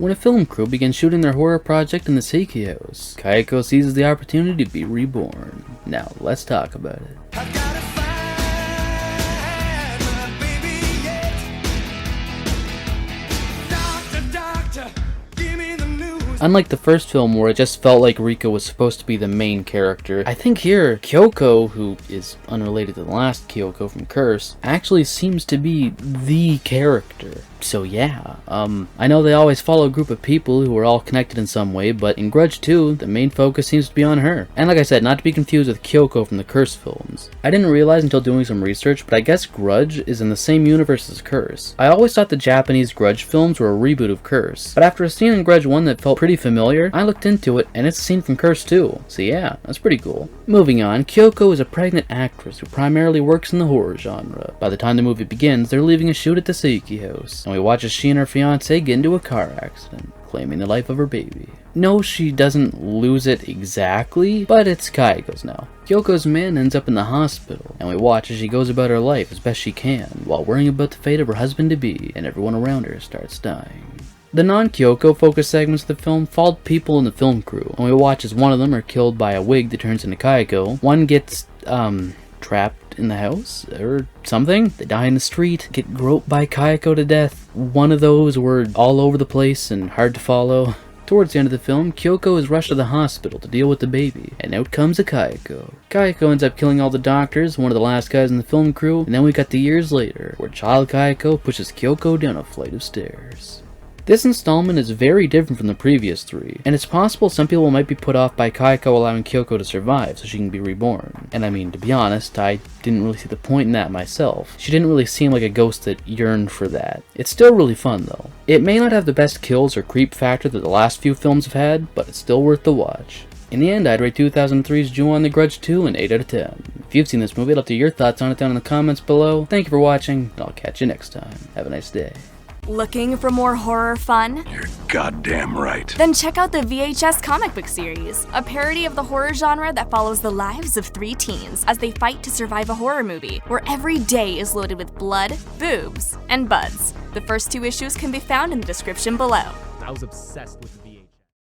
When a film crew begins shooting their horror project in the Seiki house, Kayako seizes the opportunity to be reborn. Now, let's talk about it. Unlike the first film where it just felt like Rika was supposed to be the main character, I think here, Kyoko, who is unrelated to the last Kyoko from Curse, actually seems to be the character. So yeah, I know they always follow a group of people who are all connected in some way, but in Grudge 2, the main focus seems to be on her. And like I said, not to be confused with Kyoko from the Curse films. I didn't realize until doing some research, but I guess Grudge is in the same universe as Curse. I always thought the Japanese Grudge films were a reboot of Curse, but after a scene in Grudge 1 that felt pretty familiar, I looked into it, and it's a scene from Curse 2. So yeah, that's pretty cool. Moving on, Kyoko is a pregnant actress who primarily works in the horror genre. By the time the movie begins, they're leaving a shoot at the Seiki house, and we watch as she and her fiancé get into a car accident, claiming the life of her baby. No, she doesn't lose it exactly, but it's Kayako's now. Kyoko's man ends up in the hospital, and we watch as she goes about her life as best she can, while worrying about the fate of her husband-to-be, and everyone around her starts dying. The non-Kyoko focused segments of the film followed people in the film crew, and we watch as one of them are killed by a wig that turns into Kayako, one gets, trapped in the house, or something. They die in the street, get groped by Kayako to death. One of those were all over the place and hard to follow. Towards the end of the film, Kyoko is rushed to the hospital to deal with the baby, and out comes a Kayako. Kayako ends up killing all the doctors, one of the last guys in the film crew, and then we got the years later, where child Kayako pushes Kyoko down a flight of stairs. This installment is very different from the previous three, and it's possible some people might be put off by Kayako allowing Kyoko to survive so she can be reborn. And I mean, to be honest, I didn't really see the point in that myself. She didn't really seem like a ghost that yearned for that. It's still really fun though. It may not have the best kills or creep factor that the last few films have had, but it's still worth the watch. In the end, I'd rate 2003's Ju-On the Grudge 2 an 8 out of 10. If you've seen this movie, I'd love to hear your thoughts on it down in the comments below. Thank you for watching, and I'll catch you next time. Have a nice day. Looking for more horror fun? You're goddamn right. Then check out the VHS comic book series, a parody of the horror genre that follows the lives of 3 teens as they fight to survive a horror movie, where every day is loaded with blood, boobs, and buds. The first 2 issues can be found in the description below. I was obsessed with